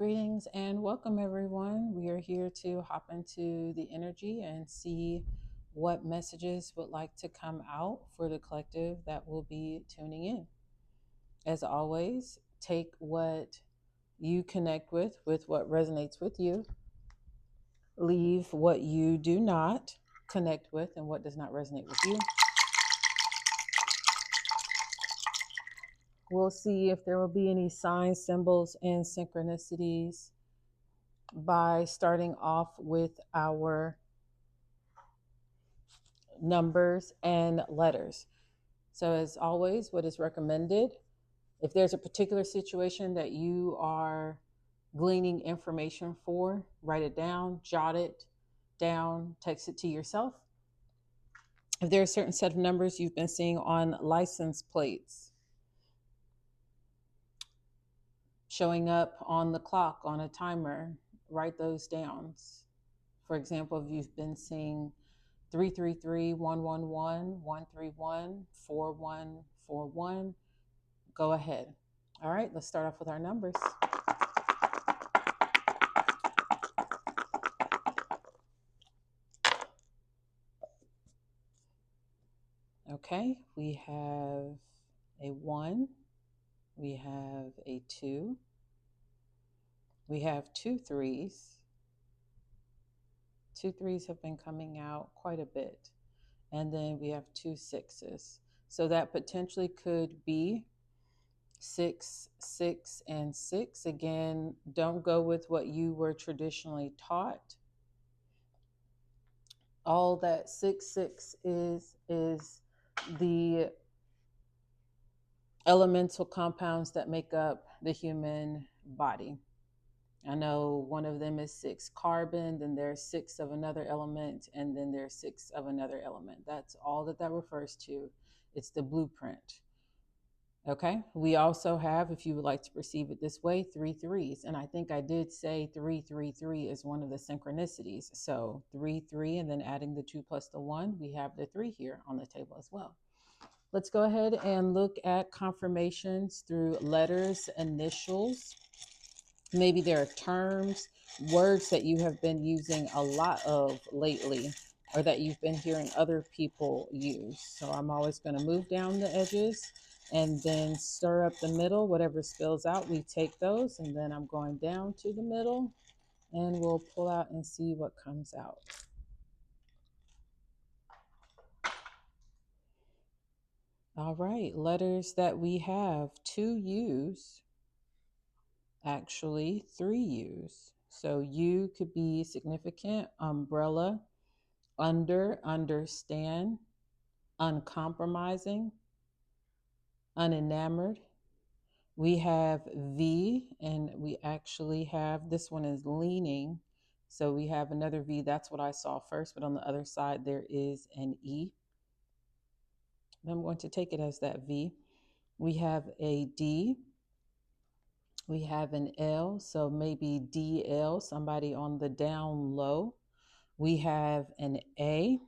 Greetings and welcome, everyone. We are here to hop into the energy and see what messages would like to come out for the collective that will be tuning in. As always, take what you connect with what resonates with you, leave what you do not connect with and what does not resonate with you. We'll see if there will be any signs, symbols, and synchronicities by starting off with our numbers and letters. So, as always, what is recommended, if there's a particular situation that you are gleaning information for, write it down, jot it down, text it to yourself. If there are a certain set of numbers you've been seeing on license plates, showing up on the clock on a timer, write those down. For example, if you've been seeing 333 111 131 4141, go ahead. All right, let's start off with our numbers. Okay, we have a 1, we have a 2, we have 2 3s. 2 3s have been coming out quite a bit. And then we have 2 6s. So that potentially could be 6, 6, and 6. Again, don't go with what you were traditionally taught. All that 6 6 is the elemental compounds that make up the human body. I know one of them is 6 carbon, then there's 6 of another element, and then there's 6 of another element. That's all that refers to. It's the blueprint. Okay, we also have, if you would like to perceive it this way, 3 3s. And I think I did say 3 3 3 is one of the synchronicities. So 3 3, and then adding the 2 plus the 1, we have the 3 here on the table as well. Let's go ahead and look at confirmations through letters, initials. Maybe there are terms, words that you have been using a lot of lately, or that you've been hearing other people use. So I'm always going to move down the edges and then stir up the middle. Whatever spills out, we take those, and then I'm going down to the middle, and we'll pull out and see what comes out. All right, letters that we have: 2 U's, actually 3 U's. So U could be significant, umbrella, under, understand, uncompromising, unenamored. We have V, and we actually have, this one is leaning. So we have another V. That's what I saw first, but on the other side, there is an E. I'm going to take it as that V. We have a D. We have an L, so maybe DL, somebody on the down low. We have an A.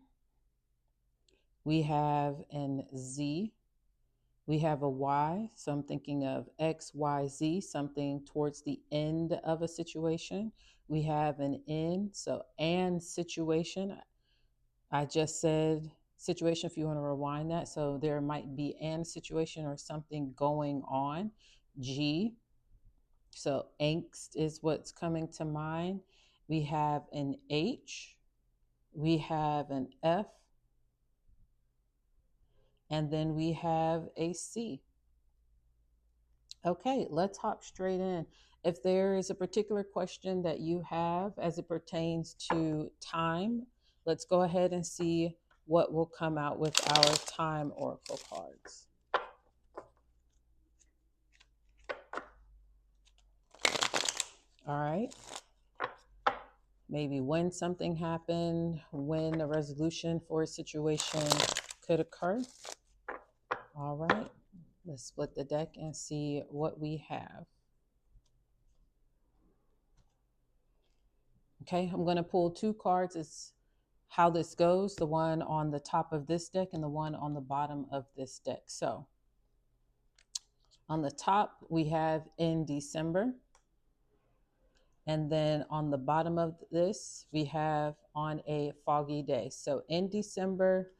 We have an Z. We have a Y, so I'm thinking of X, Y, Z, something towards the end of a situation. We have an N, so and situation. I just said situation if you want to rewind that. So there might be and situation or something going on. G, so angst is what's coming to mind. We have an H. We have an F. And then we have a C. Okay, let's hop straight in. If there is a particular question that you have as it pertains to time, let's go ahead and see what will come out with our time oracle cards. All right. Maybe when something happened, when a resolution for a situation could occur. All right. Let's split the deck and see what we have. Okay, I'm going to pull 2 cards. It's how this goes, the one on the top of this deck and the one on the bottom of this deck. So on the top, we have in December. And then on the bottom of this, we have on a foggy day. So in December,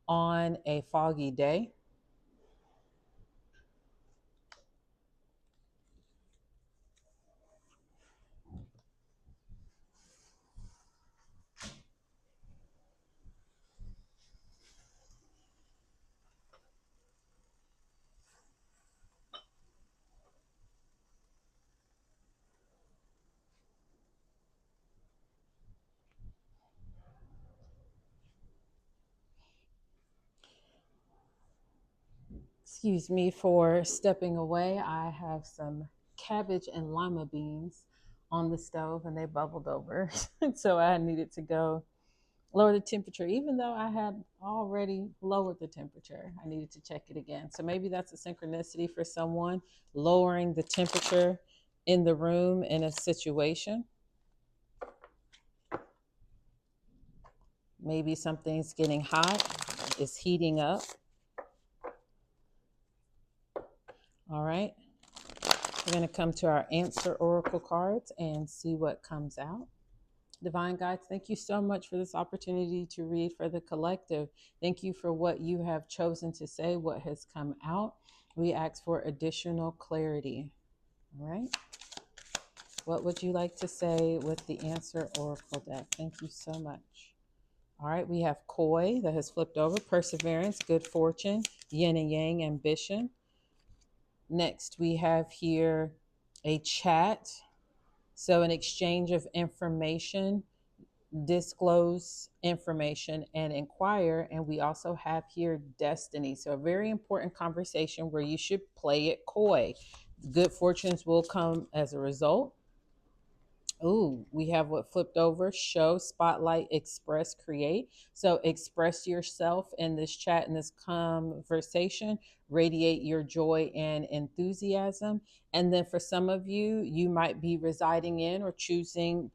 on a foggy day. Excuse me for stepping away. I have some cabbage and lima beans on the stove and they bubbled over. So I needed to go lower the temperature. Even though I had already lowered the temperature, I needed to check it again. So maybe that's a synchronicity for someone, lowering the temperature in the room in a situation. Maybe something's getting hot, it's heating up. All right. We're going to come to our answer oracle cards and see what comes out. Divine guides, thank you so much for this opportunity to read for the collective. Thank you for what you have chosen to say, what has come out. We ask for additional clarity. All right. What would you like to say with the answer oracle deck? Thank you so much. All right. We have Koi that has flipped over, perseverance, good fortune, yin and yang, ambition. Next, we have here a chat. So, an exchange of information, disclose information, and inquire. And we also have here destiny. So, a very important conversation where you should play it coy. Good fortunes will come as a result. Ooh, we have what flipped over: show, spotlight, express, create. So express yourself in this chat, in this conversation, radiate your joy and enthusiasm. And then for some of you, you might be residing in or choosing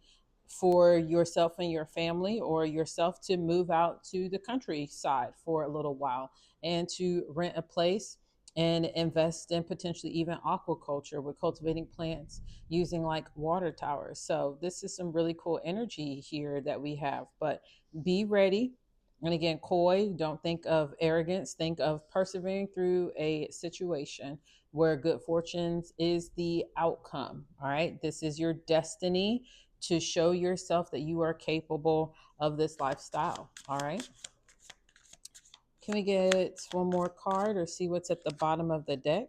for yourself and your family or yourself to move out to the countryside for a little while and to rent a place and invest in potentially even aquaculture with cultivating plants using like water towers. So this is some really cool energy here that we have, but be ready. And again, coy, don't think of arrogance, think of persevering through a situation where good fortunes is the outcome. All right. This is your destiny to show yourself that you are capable of this lifestyle. All right. Can we get one more card or see what's at the bottom of the deck?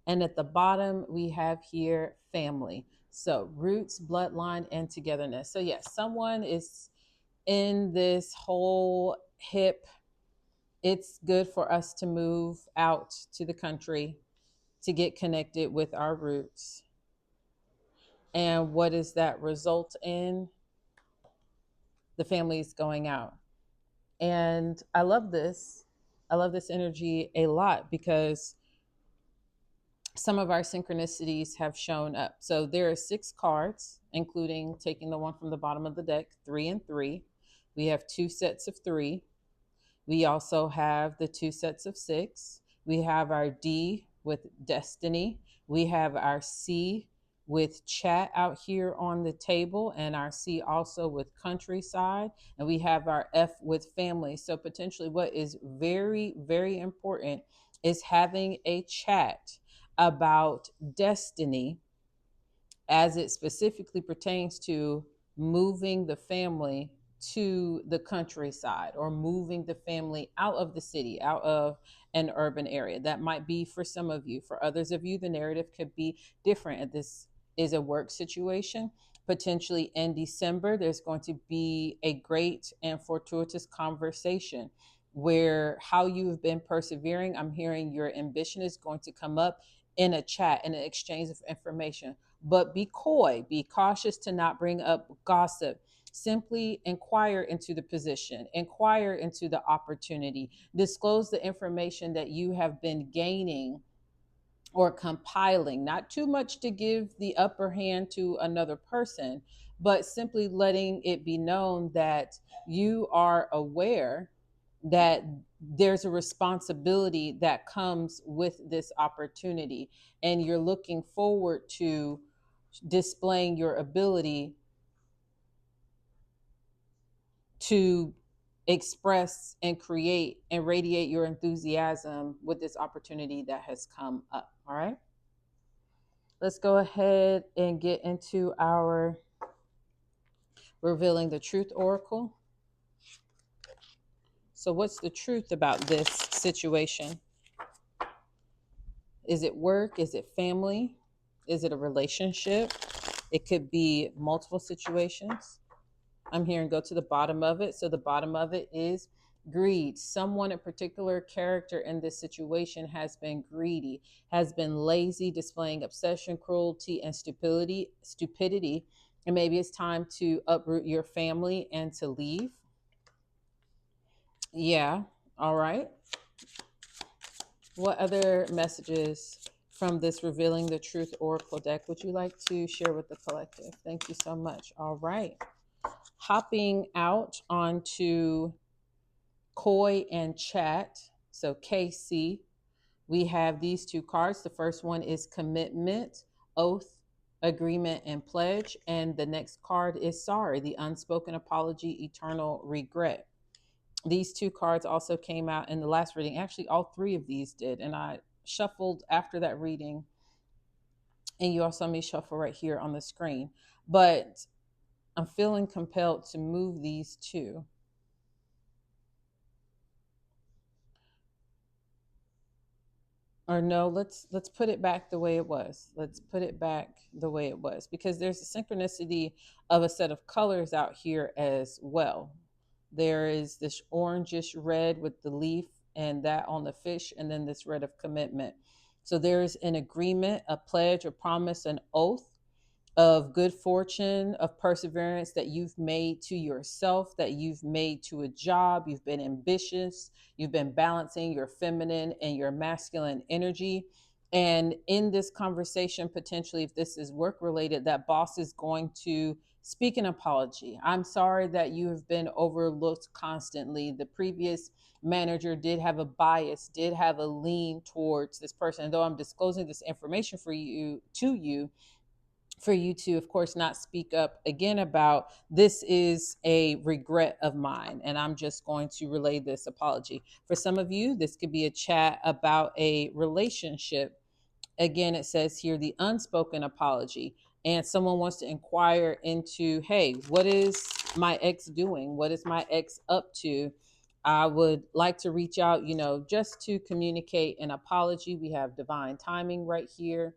And at the bottom, we have here family. So roots, bloodline, and togetherness. So yes, someone is in this whole hip. It's good for us to move out to the country to get connected with our roots. And what does that result in? The family is going out. And I love this. I love this energy a lot because some of our synchronicities have shown up. So there are 6 cards, including taking the one from the bottom of the deck, 3 and 3. We have 2 sets of 3. We also have the 2 sets of 6. We have our D with destiny. We have our C with chat out here on the table, and our C also with countryside. And we have our F with family. So potentially what is very, very important is having a chat about destiny as it specifically pertains to moving the family to the countryside or moving the family out of the city, out of an urban area. That might be for some of you. For others of you, the narrative could be different. And this is a work situation. Potentially in December, there's going to be a great and fortuitous conversation where how you've been persevering. I'm hearing your ambition is going to come up in a chat, in an exchange of information. But be coy, be cautious to not bring up gossip. Simply inquire into the position, inquire into the opportunity, disclose the information that you have been gaining or compiling, not too much to give the upper hand to another person, but simply letting it be known that you are aware that there's a responsibility that comes with this opportunity and you're looking forward to displaying your ability to express and create and radiate your enthusiasm with this opportunity that has come up. All right. Let's go ahead and get into our revealing the truth oracle. So, what's the truth about this situation? Is it work? Is it family? Is it a relationship? It could be multiple situations. I'm here and go to the bottom of it. So the bottom of it is greed. Someone, a particular character in this situation, has been greedy, has been lazy, displaying obsession, cruelty, and stupidity. And maybe it's time to uproot your family and to leave. Yeah. All right. What other messages from this Revealing the Truth Oracle deck would you like to share with the collective? Thank you so much. All right. Hopping out onto Koi and Chat. So KC, we have these two cards. The first one is Commitment, Oath, Agreement, and Pledge. And the next card is Sorry, the Unspoken Apology, Eternal Regret. These two cards also came out in the last reading. Actually, all three of these did. And I shuffled after that reading. And you also saw me shuffle right here on the screen. But I'm feeling compelled to move these two. Or no, let's put it back the way it was. Let's put it back the way it was, because there's a synchronicity of a set of colors out here as well. There is this orangish red with the leaf and that on the fish, and then this red of commitment. So there's an agreement, a pledge, a promise, an oath of good fortune, of perseverance that you've made to yourself, that you've made to a job. You've been ambitious, you've been balancing your feminine and your masculine energy. And in this conversation, potentially, if this is work related, that boss is going to speak an apology. I'm sorry that you have been overlooked constantly. The previous manager did have a bias, did have a lean towards this person. And though I'm disclosing this information for you to you, for you to, of course, not speak up again about this is a regret of mine, and I'm just going to relay this apology. For some of you, this could be a chat about a relationship. Again, it says here the unspoken apology, and someone wants to inquire into, hey, what is my ex doing? What is my ex up to? I would like to reach out, just to communicate an apology. We have divine timing right here,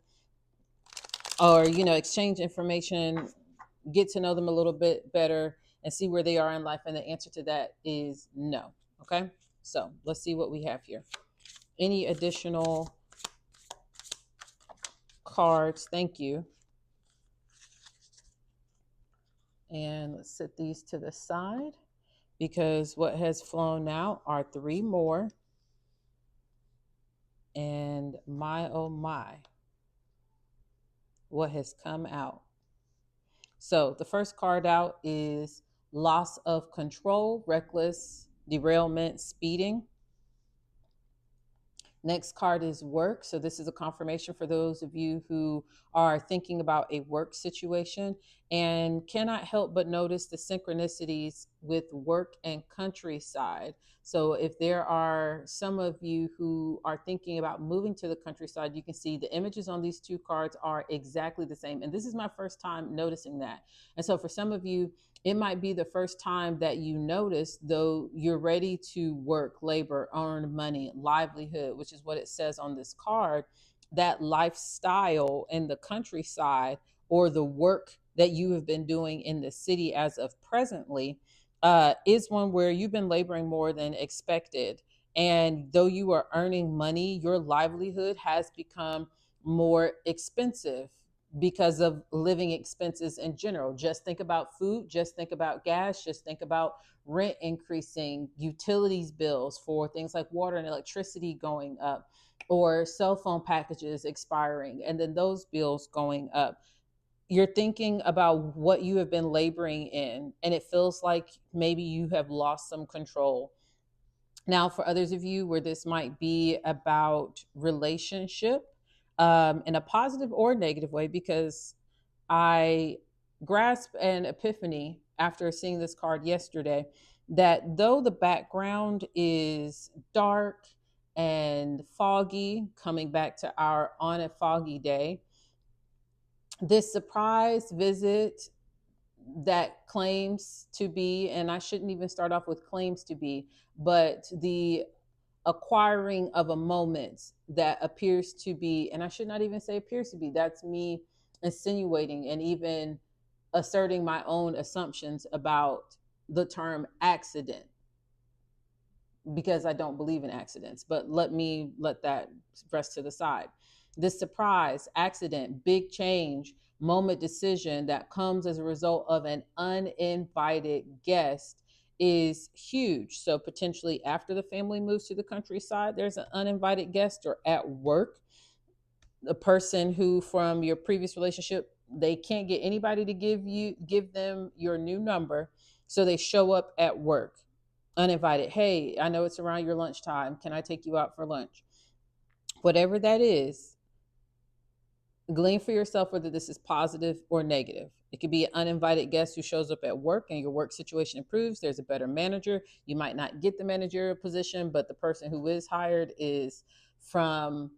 or exchange information, get to know them a little bit better, and see where they are in life. And the answer to that is no. Okay, so let's see what we have here. Any additional cards? Thank you. And let's set these to the side, because what has flown out are three more. And my oh my, what has come out. So the first card out is loss of control, reckless derailment, speeding. Next card is work. So this is a confirmation for those of you who are thinking about a work situation and cannot help but notice the synchronicities with work and countryside. So if there are some of you who are thinking about moving to the countryside, you can see the images on these two cards are exactly the same. And this is my first time noticing that. And so for some of you, it might be the first time that you notice, though you're ready to work, labor, earn money, livelihood, which is what it says on this card. That lifestyle in the countryside, or the work that you have been doing in the city as of presently, is one where you've been laboring more than expected. And though you are earning money, your livelihood has become more expensive because of living expenses in general. Just think about food, just think about gas, just think about rent increasing, utilities bills for things like water and electricity going up, or cell phone packages expiring, and then those bills going up. You're thinking about what you have been laboring in, and it feels like maybe you have lost some control. Now, for others of you, where this might be about relationship, in a positive or negative way, because I grasped an epiphany after seeing this card yesterday that though the background is dark and foggy, coming back to our on a foggy day, this surprise visit that claims to be, and I shouldn't even start off with claims to be, but the acquiring of a moment that appears to be, and I should not even say appears to be, that's me insinuating and even asserting my own assumptions about the term accident because I don't believe in accidents, but let that rest to the side. This surprise, accident, big change, moment decision that comes as a result of an uninvited guest is huge. So potentially after the family moves to the countryside, there's an uninvited guest, or at work, a person who from your previous relationship, they can't get anybody to give them your new number, so they show up at work uninvited. Hey, I know it's around your lunchtime, can I take you out for lunch? Whatever that is, glean for yourself whether this is positive or negative. It could be an uninvited guest who shows up at work and your work situation improves. There's a better manager. You might not get the managerial position, but the person who is hired is from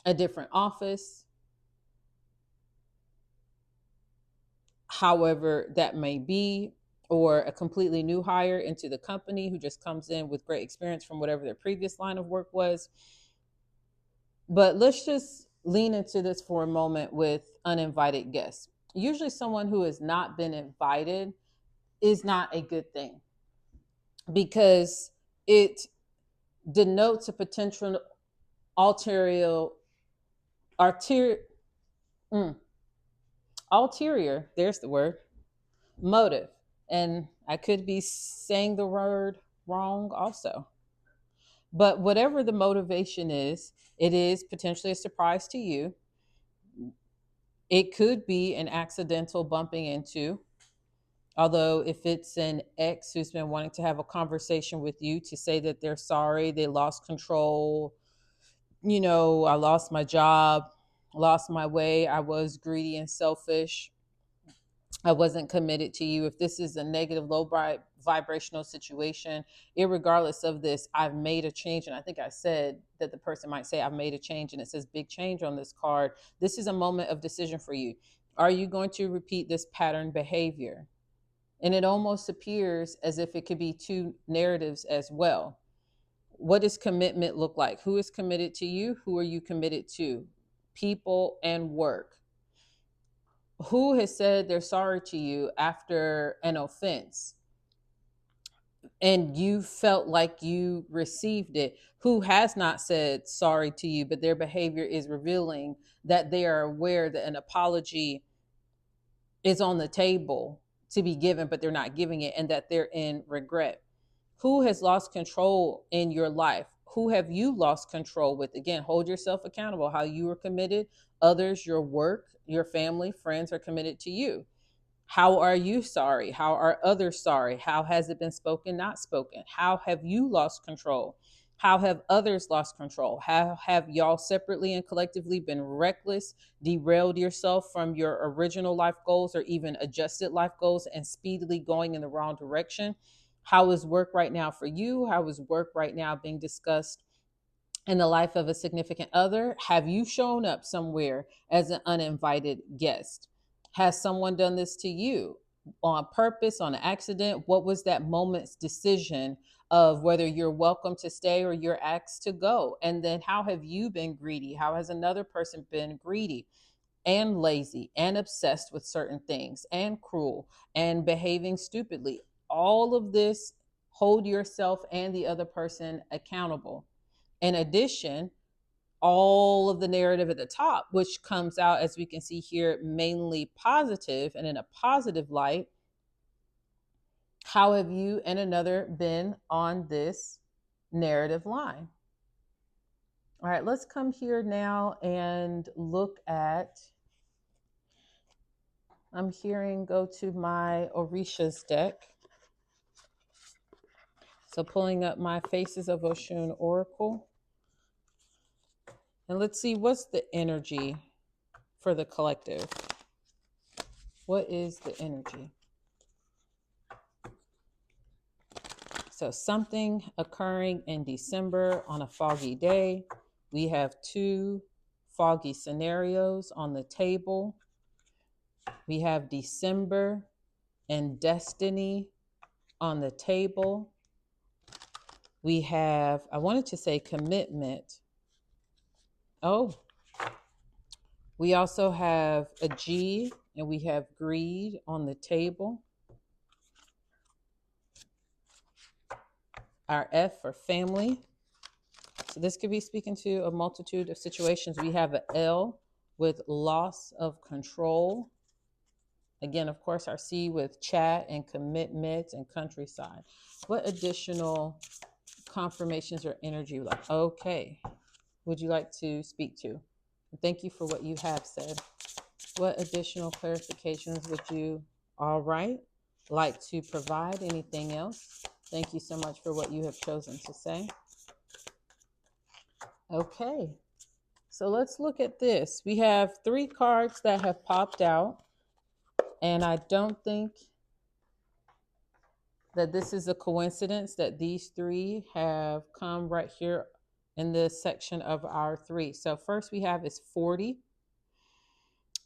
a different office. However that may be, or a completely new hire into the company who just comes in with great experience from whatever their previous line of work was. But let's just lean into this for a moment with uninvited guests. Usually, someone who has not been invited is not a good thing because it denotes a potential ulterior, ulterior, mm, ulterior, there's the word, motive. And I could be saying the word wrong also. But whatever the motivation is, it is potentially a surprise to you. It could be an accidental bumping into, although if it's an ex who's been wanting to have a conversation with you to say that they're sorry, they lost control, I lost my job, lost my way, I was greedy and selfish, I wasn't committed to you. If this is a negative, vibrational situation, irregardless of this, I've made a change. And I think I said that the person might say, I've made a change, and it says big change on this card. This is a moment of decision for you. Are you going to repeat this pattern behavior? And it almost appears as if it could be two narratives as well. What does commitment look like? Who is committed to you? Who are you committed to? People and work. Who has said they're sorry to you after an offense and you felt like you received it? Who has not said sorry to you, but their behavior is revealing that they are aware that an apology is on the table to be given, but they're not giving it, and that they're in regret? Who has lost control in your life? Who have you lost control with? Again, hold yourself accountable. How you are committed, others, your work, your family, friends are committed to you. How are you sorry? How are others sorry? How has it been spoken, not spoken? How have you lost control? How have others lost control? How have y'all separately and collectively been reckless, derailed yourself from your original life goals or even adjusted life goals and speedily going in the wrong direction? How is work right now for you? How is work right now being discussed in the life of a significant other? Have you shown up somewhere as an uninvited guest? Has someone done this to you on purpose, on an accident? What was that moment's decision of whether you're welcome to stay or you're asked to go? And then how have you been greedy? How has another person been greedy and lazy and obsessed with certain things and cruel and behaving stupidly? All of this, hold yourself and the other person accountable. In addition, all of the narrative at the top, which comes out, as we can see here, mainly positive and in a positive light. How have you and another been on this narrative line? All right, let's come here now and look at, I'm hearing, go to my Orisha's deck. So pulling up my Faces of Oshun Oracle. And let's see what's the energy for the collective. What is the energy? So something occurring in December on a foggy day. We have two foggy scenarios on the table. We have December and destiny on the table. We have, I wanted to say commitment. Oh, we also have a G and we have greed on the table. Our F for family. So this could be speaking to a multitude of situations. We have an L with loss of control. Again, of course, our C with chat and commitment and countryside. What additional confirmations or energy like? Okay, would you like to speak to? Thank you for what you have said. What additional clarifications would you, all right, like to provide? Anything else? Thank you so much for what you have chosen to say. Okay, so let's look at this. We have 3 cards that have popped out, and I don't think that this is a coincidence that these 3 have come right here in this section of our 3. So first we have is 40.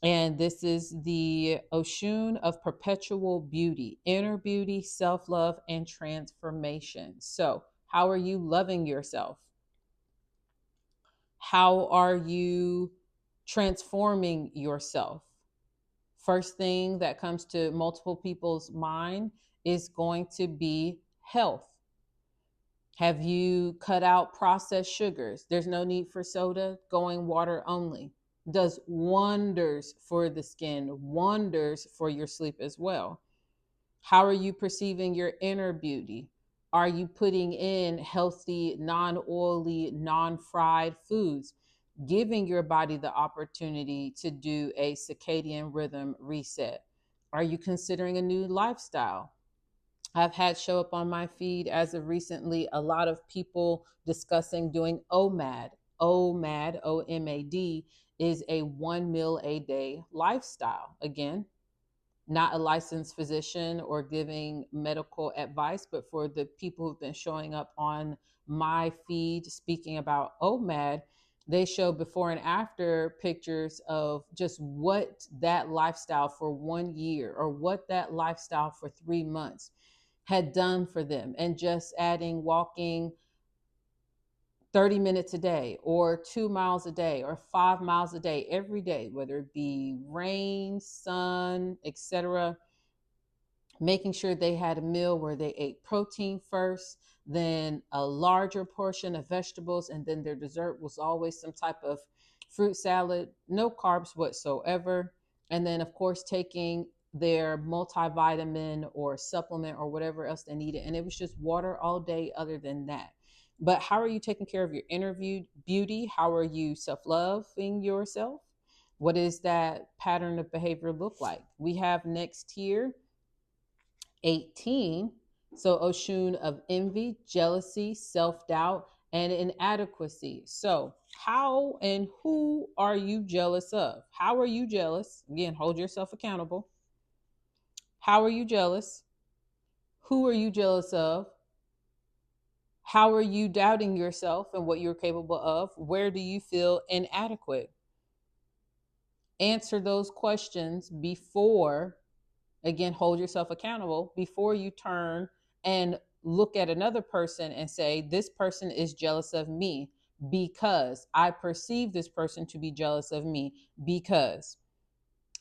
And this is the Oshun of perpetual beauty, inner beauty, self love, and transformation. So, how are you loving yourself? How are you transforming yourself? First thing that comes to multiple people's mind is going to be health. Have you cut out processed sugars? There's no need for soda, going water only. Does wonders for the skin, wonders for your sleep as well. How are you perceiving your inner beauty? Are you putting in healthy, non oily, non fried foods, giving your body the opportunity to do a circadian rhythm reset? Are you considering a new lifestyle? I've had show up on my feed as of recently a lot of people discussing doing OMAD. OMAD, OMAD, is a 1 meal a day lifestyle. Again, not a licensed physician or giving medical advice, but for the people who've been showing up on my feed speaking about OMAD, they show before and after pictures of just what that lifestyle for 1 year or what that lifestyle for 3 months had done for them, and just adding walking 30 minutes a day or 2 miles a day or 5 miles a day every day, whether it be rain, sun, etc., making sure they had a meal where they ate protein first, then a larger portion of vegetables, and then their dessert was always some type of fruit salad, no carbs whatsoever. And then, of course, taking their multivitamin or supplement or whatever else they needed. And it was just water all day, other than that. But how are you taking care of your inner beauty? How are you self loving yourself? What does that pattern of behavior look like? We have next here 18. So Oshun of envy, jealousy, self-doubt, and inadequacy. So how and who are you jealous of? How are you jealous? Again, hold yourself accountable. How are you jealous? Who are you jealous of? How are you doubting yourself and what you're capable of? Where do you feel inadequate? Answer those questions before, again, hold yourself accountable before you turn and look at another person and say, this person is jealous of me because I perceive this person to be jealous of me, because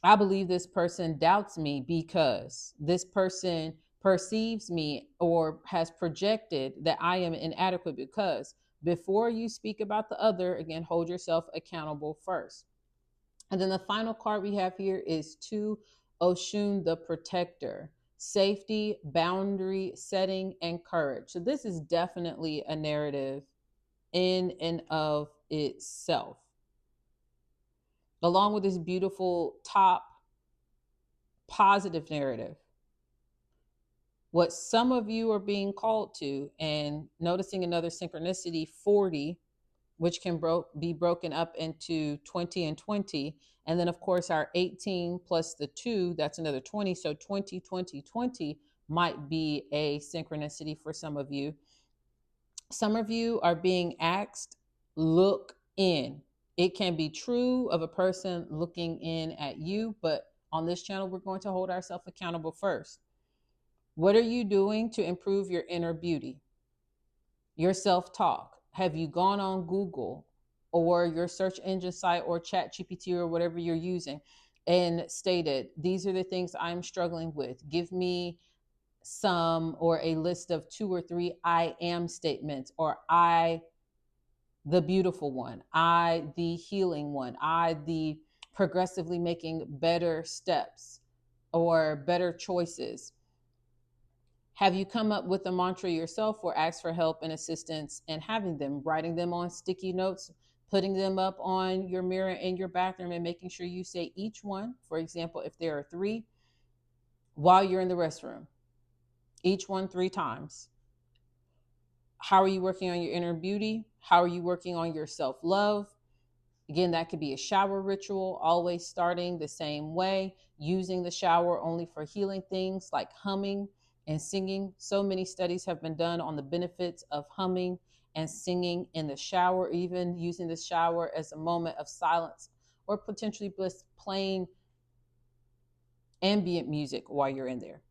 I believe this person doubts me, because this person perceives me or has projected that I am inadequate. Because before you speak about the other, again, hold yourself accountable first. And then the final card we have here is 2 Oshun the Protector, safety, boundary setting, and courage. So this is definitely a narrative in and of itself. Along with this beautiful top positive narrative, what some of you are being called to, and noticing another synchronicity, 40, which can be broken up into 20 and 20. And then, of course, our 18 plus the 2, that's another 20. So 20, 20, 20 might be a synchronicity for some of you. Some of you are being asked, look in. It can be true of a person looking in at you, but on this channel, we're going to hold ourselves accountable first. What are you doing to improve your inner beauty, your self talk? Have you gone on Google or your search engine site or Chat GPT or whatever you're using and stated, these are the things I'm struggling with? Give me some or a list of 2 or 3 I am statements, or I, the beautiful one, I, the healing one, I, the progressively making better steps or better choices. Have you come up with a mantra yourself or asked for help and assistance and having them, writing them on sticky notes, putting them up on your mirror in your bathroom and making sure you say each one? For example, if there are 3, while you're in the restroom, each one 3 times. How are you working on your inner beauty? How are you working on your self-love? Again, that could be a shower ritual, always starting the same way, using the shower only for healing things like humming and singing. So many studies have been done on the benefits of humming and singing in the shower, even using the shower as a moment of silence, or potentially just playing ambient music while you're in there.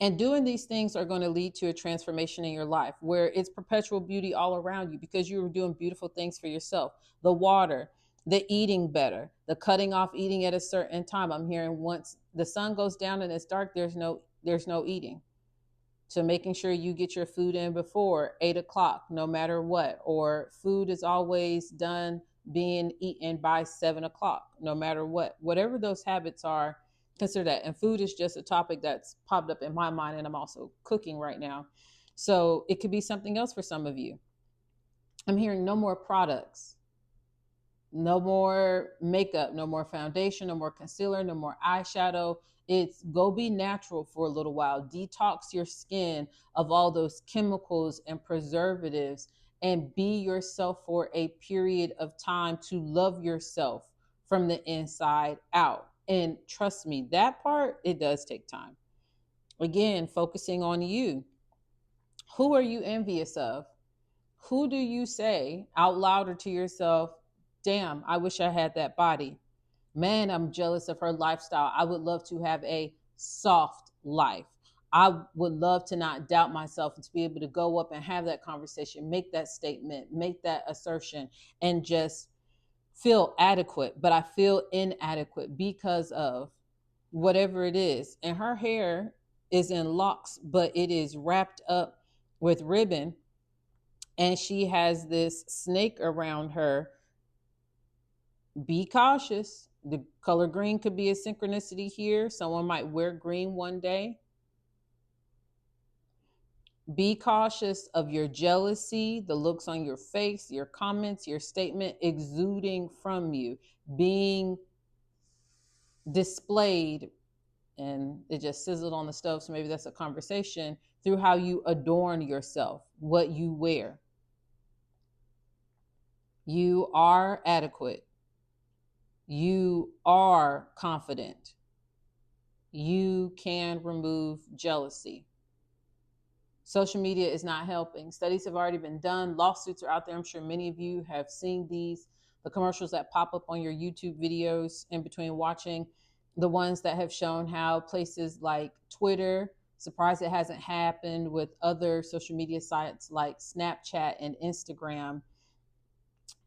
And doing these things are going to lead to a transformation in your life where it's perpetual beauty all around you because you're doing beautiful things for yourself. The water, the eating better, the cutting off eating at a certain time. I'm hearing once the sun goes down and it's dark, there's no eating. So making sure you get your food in before 8 o'clock, no matter what, or food is always done being eaten by 7 o'clock, no matter what. Whatever those habits are, consider that. And food is just a topic that's popped up in my mind, and I'm also cooking right now. So it could be something else for some of you. I'm hearing no more products, no more makeup, no more foundation, no more concealer, no more eyeshadow. It's go be natural for a little while. Detox your skin of all those chemicals and preservatives and be yourself for a period of time to love yourself from the inside out. And trust me, that part, it does take time. Again, focusing on you. Who are you envious of? Who do you say out louder to yourself, damn, I wish I had that body? Man, I'm jealous of her lifestyle. I would love to have a soft life. I would love to not doubt myself and to be able to go up and have that conversation, make that statement, make that assertion, and just feel adequate. But I feel inadequate because of whatever it is. And her hair is in locks, but it is wrapped up with ribbon. And she has this snake around her. Be cautious. The color green could be a synchronicity here. Someone might wear green one day. Be cautious of your jealousy, the looks on your face, your comments, your statement exuding from you, being displayed, and it just sizzled on the stove. So maybe that's a conversation through how you adorn yourself, what you wear. You are adequate. You are confident. You can remove jealousy. Social media is not helping. Studies have already been done. Lawsuits are out there. I'm sure many of you have seen these, the commercials that pop up on your YouTube videos in between watching, the ones that have shown how places like Twitter, surprised it hasn't happened with other social media sites like Snapchat and Instagram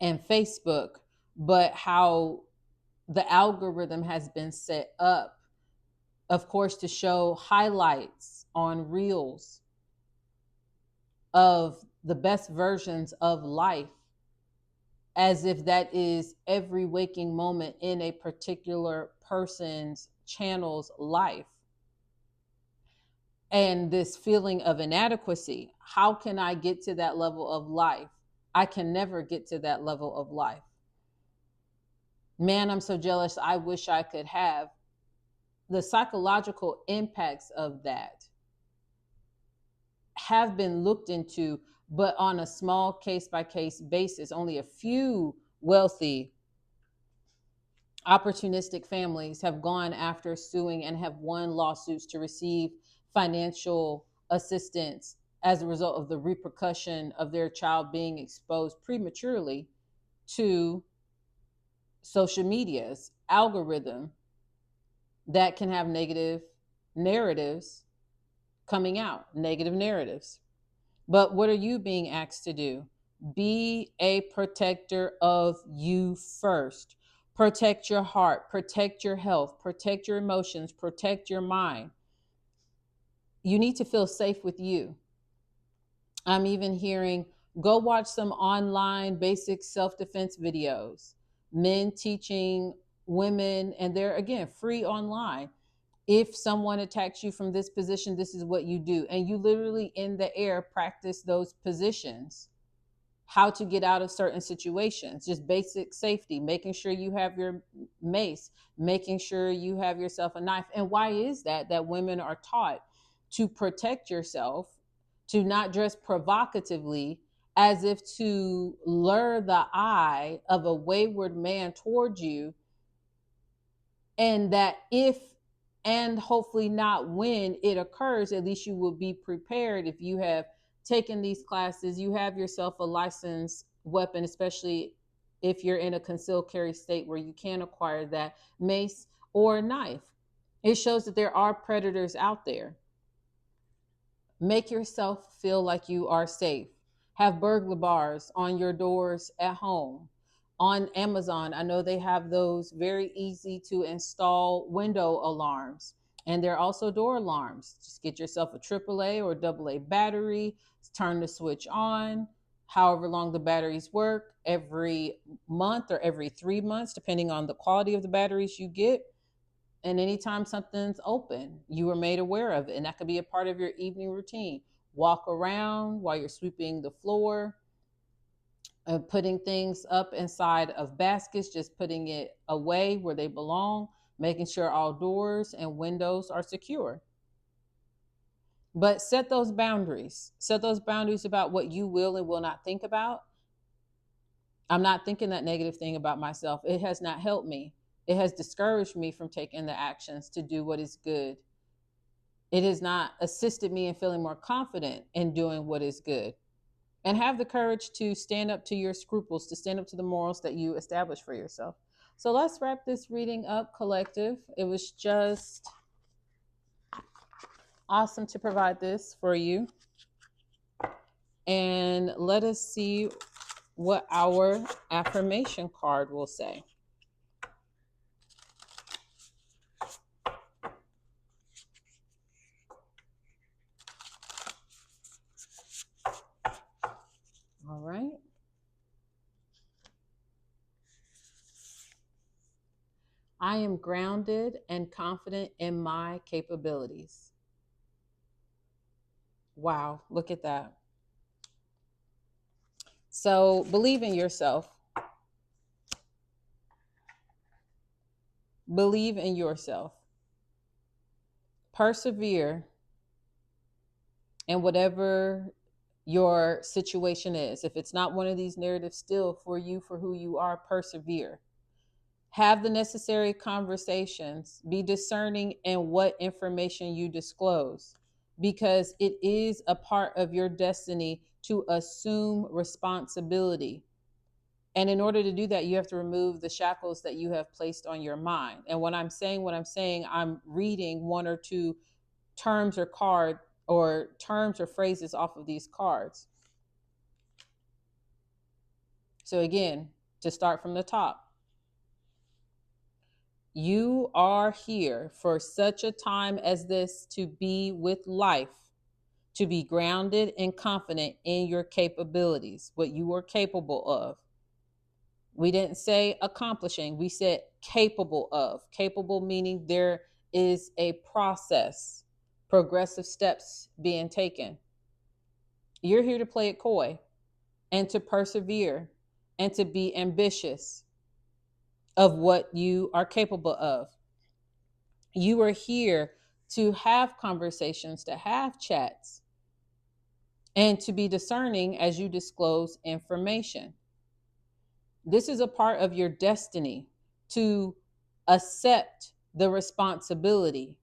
and Facebook, but how the algorithm has been set up, of course, to show highlights on reels of the best versions of life, as if that is every waking moment in a particular person's channel's life. And this feeling of inadequacy, how can I get to that level of life? I can never get to that level of life. Man, I'm so jealous. I wish I could have. The psychological impacts of that have been looked into but on a small case by case basis. Only a few wealthy, opportunistic families have gone after suing and have won lawsuits to receive financial assistance as a result of the repercussion of their child being exposed prematurely to social media's algorithm that can have negative narratives coming out, negative narratives. But what are you being asked to do? Be a protector of you first. Protect your heart, protect your health, protect your emotions, protect your mind. You need to feel safe with you. I'm even hearing go watch some online basic self defense videos, men teaching women, and they're again free online. If someone attacks you from this position, this is what you do. And you literally in the air practice those positions, how to get out of certain situations, just basic safety, making sure you have your mace, making sure you have yourself a knife. And why is that? That women are taught to protect yourself, to not dress provocatively, as if to lure the eye of a wayward man towards you, and that if and hopefully not when it occurs, at least you will be prepared. If you have taken these classes, you have yourself a licensed weapon, especially if you're in a concealed carry state where you can acquire that mace or knife. It shows that there are predators out there. Make yourself feel like you are safe. Have burglar bars on your doors at home. On Amazon, I know they have those very easy to install window alarms. And there are also door alarms. Just get yourself a AAA or AA battery, turn the switch on, however long the batteries work, every month or every 3 months, depending on the quality of the batteries you get. And anytime something's open, you are made aware of it. And that could be a part of your evening routine. Walk around while you're sweeping the floor, putting things up inside of baskets, just putting it away where they belong, making sure all doors and windows are secure. But set those boundaries. Set those boundaries about what you will and will not think about. I'm not thinking that negative thing about myself. It has not helped me. It has discouraged me from taking the actions to do what is good. It has not assisted me in feeling more confident in doing what is good. And have the courage to stand up to your scruples, to stand up to the morals that you establish for yourself. So let's wrap this reading up, collective. It was just awesome to provide this for you. And let us see what our affirmation card will say. All right. I am grounded and confident in my capabilities. Wow, look at that. So believe in yourself. Believe in yourself. Persevere in whatever your situation is. If it's not one of these narratives, still for you, for who you are, persevere. Have the necessary conversations. Be discerning in what information you disclose, because it is a part of your destiny to assume responsibility. And in order to do that, you have to remove the shackles that you have placed on your mind. And when I'm saying what I'm saying, I'm reading one or two terms or terms or phrases off of these cards. So again, to start from the top, you are here for such a time as this to be with life, to be grounded and confident in your capabilities, what you are capable of. We didn't say accomplishing, we said capable of. Capable meaning there is a process, progressive steps being taken. You're here to play it coy and to persevere and to be ambitious of what you are capable of. You are here to have conversations, to have chats, and to be discerning as you disclose information. This is a part of your destiny to accept the responsibility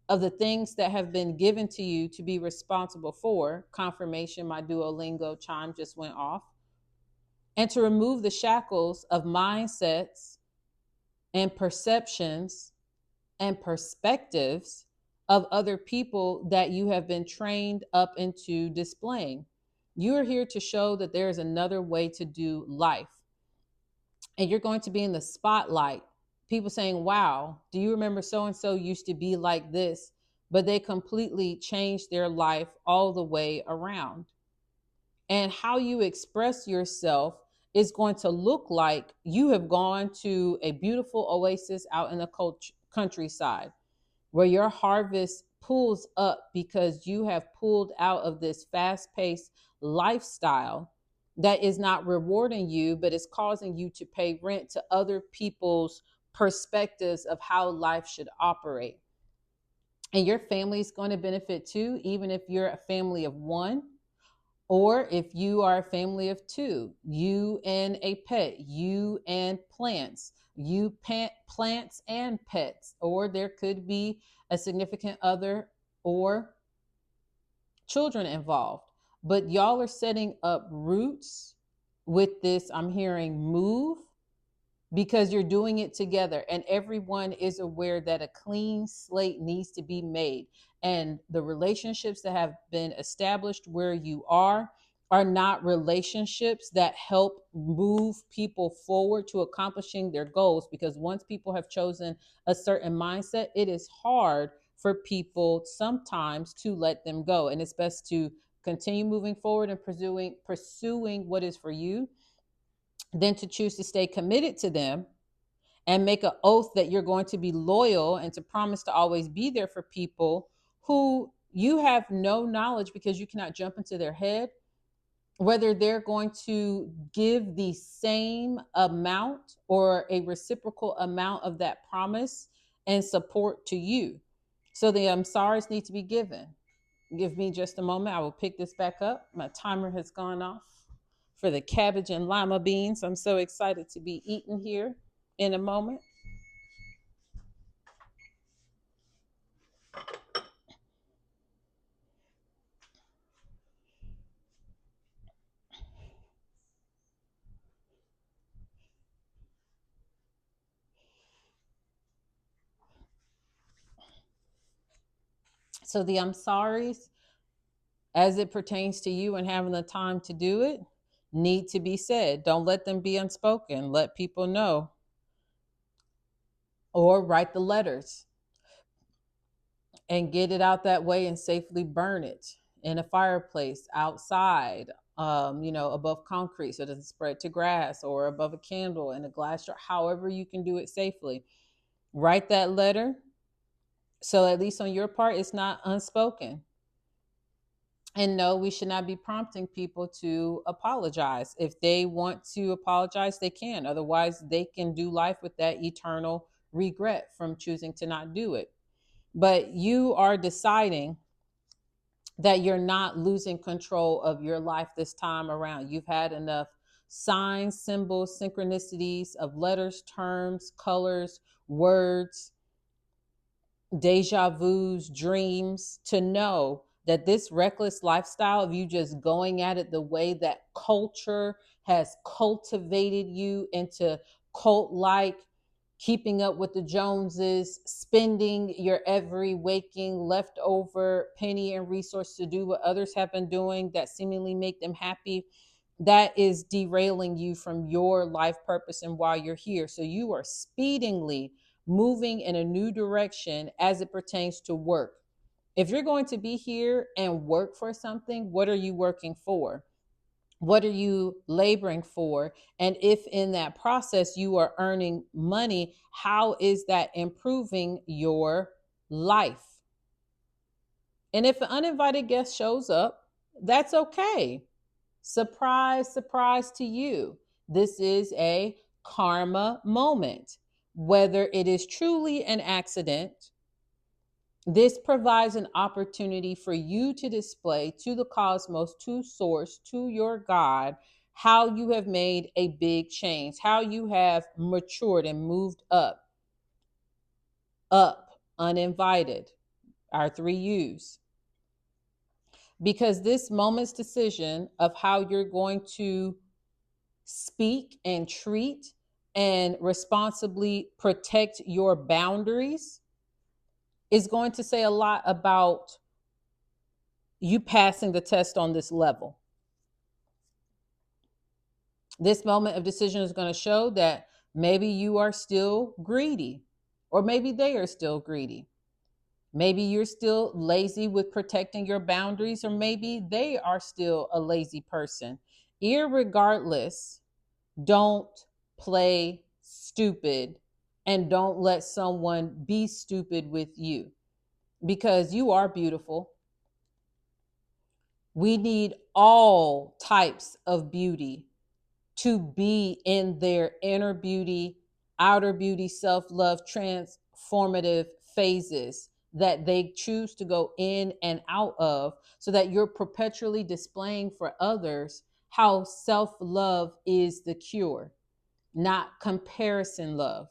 of the things that have been given to you to be responsible for. Confirmation, my Duolingo chime just went off. And to remove the shackles of mindsets and perceptions and perspectives of other people that you have been trained up into displaying. You are here to show that there is another way to do life. And you're going to be in the spotlight. People saying, wow, do you remember so and so used to be like this? But they completely changed their life all the way around. And how you express yourself is going to look like you have gone to a beautiful oasis out in the countryside where your harvest pulls up because you have pulled out of this fast paced lifestyle that is not rewarding you, but is causing you to pay rent to other people's perspectives of how life should operate. And your family is going to benefit too, even if you're a family of one, or if you are a family of two, you and a pet, you and plants, you plants and pets, or there could be a significant other or children involved. But y'all are setting up roots with this. I'm hearing move because you're doing it together and everyone is aware that a clean slate needs to be made, and the relationships that have been established where you are not relationships that help move people forward to accomplishing their goals, because once people have chosen a certain mindset, it is hard for people sometimes to let them go, and it's best to continue moving forward and pursuing what is for you than to choose to stay committed to them and make an oath that you're going to be loyal and to promise to always be there for people who you have no knowledge, because you cannot jump into their head, whether they're going to give the same amount or a reciprocal amount of that promise and support to you. So the I'm sorries need to be given. Give me just a moment. I will pick this back up. My timer has gone off for the cabbage and lima beans. I'm so excited to be eating here in a moment. So the I'm sorries, as it pertains to you and having the time to do it, need to be said. Don't let them be unspoken. Let people know, or write the letters and get it out that way and safely burn it in a fireplace outside, above concrete so it doesn't spread to grass, or above a candle in a glass jar, however you can do it safely. Write that letter so at least on your part it's not unspoken. And no, we should not be prompting people to apologize. If they want to apologize, they can. Otherwise, they can do life with that eternal regret from choosing to not do it. But you are deciding that you're not losing control of your life this time around. You've had enough signs, symbols, synchronicities of letters, terms, colors, words, deja vus, dreams, to know that this reckless lifestyle of you just going at it the way that culture has cultivated you into cult like, keeping up with the Joneses, spending your every waking leftover penny and resource to do what others have been doing that seemingly make them happy, that is derailing you from your life purpose and why you're here. So you are speedingly moving in a new direction as it pertains to work. If you're going to be here and work for something, what are you working for? What are you laboring for? And if in that process you are earning money, how is that improving your life? And if an uninvited guest shows up, that's okay. Surprise, surprise to you. This is a karma moment. Whether it is truly an accident, This provides an opportunity for you to display to the cosmos, to source, to your God, how you have made a big change, how you have matured and moved up, uninvited, our three U's. Because this moment's decision of how you're going to speak and treat and responsibly protect your boundaries is going to say a lot about you passing the test on this level. This moment of decision is going to show that maybe you are still greedy, or maybe they are still greedy. Maybe you're still lazy with protecting your boundaries, or maybe they are still a lazy person. Irregardless, don't play stupid and don't let someone be stupid with you, because you are beautiful. We need all types of beauty to be in their inner beauty, outer beauty, self love, transformative phases that they choose to go in and out of, so that you're perpetually displaying for others how self love is the cure, not comparison love.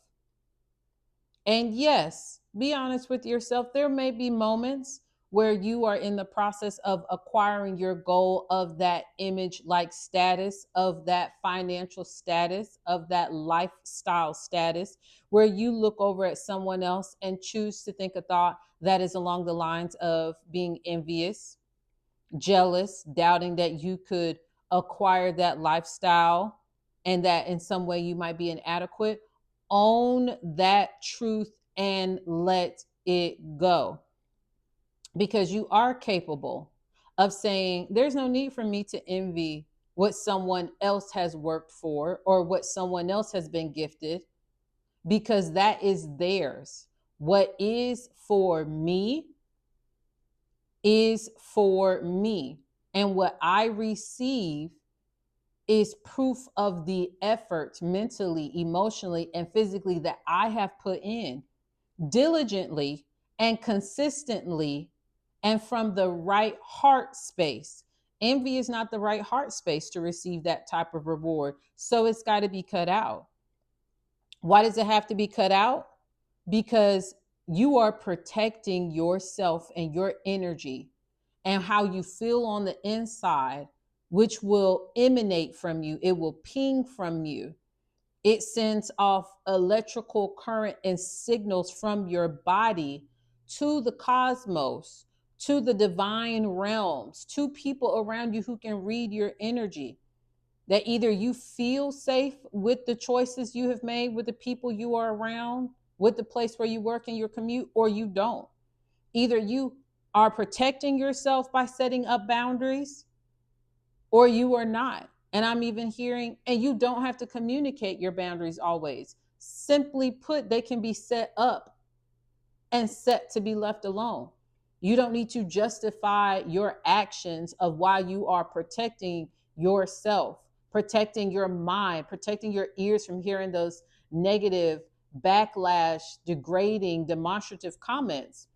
And yes, be honest with yourself. There may be moments where you are in the process of acquiring your goal of that image like status, of that financial status, of that lifestyle status, where you look over at someone else and choose to think a thought that is along the lines of being envious, jealous, doubting that you could acquire that lifestyle and that in some way you might be inadequate. Own that truth and let it go, because you are capable of saying, there's no need for me to envy what someone else has worked for or what someone else has been gifted, because that is theirs. What is for me is for me. And what I receive is proof of the effort mentally, emotionally, and physically that I have put in diligently and consistently and from the right heart space. Envy is not the right heart space to receive that type of reward. So it's got to be cut out. Why does it have to be cut out? Because you are protecting yourself and your energy and how you feel on the inside, which will emanate from you. It will ping from you. It sends off electrical current and signals from your body to the cosmos, to the divine realms, to people around you who can read your energy. That either you feel safe with the choices you have made, with the people you are around, with the place where you work and your commute, or you don't. Either you are protecting yourself by setting up boundaries, or you are not. And I'm even hearing, and you don't have to communicate your boundaries always. Simply put, they can be set up and set to be left alone. You don't need to justify your actions of why you are protecting yourself, protecting your mind, protecting your ears from hearing those negative, backlash, degrading, demonstrative comments,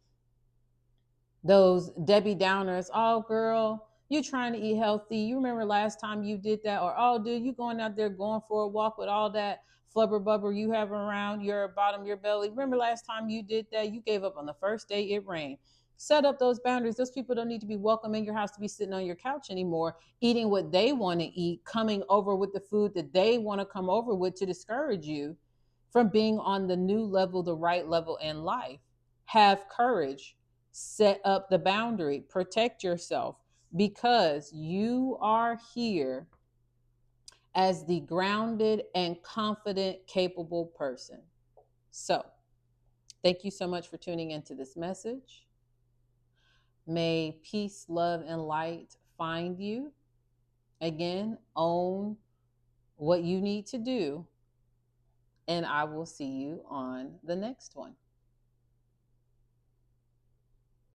those Debbie Downers. Oh, girl, you trying to eat healthy. You remember last time you did that? Or, oh, dude, you going out there going for a walk with all that flubber bubber you have around your bottom, your belly. Remember last time you did that? You gave up on the first day it rained. Set up those boundaries. Those people don't need to be welcome in your house to be sitting on your couch anymore, eating what they want to eat, coming over with the food that they want to come over with to discourage you from being on the new level, the right level in life. Have courage, set up the boundary, protect yourself, because you are here as the grounded and confident, capable person. So, thank you so much for tuning into this message. May peace, love, and light find you. Again, own what you need to do, and I will see you on the next one.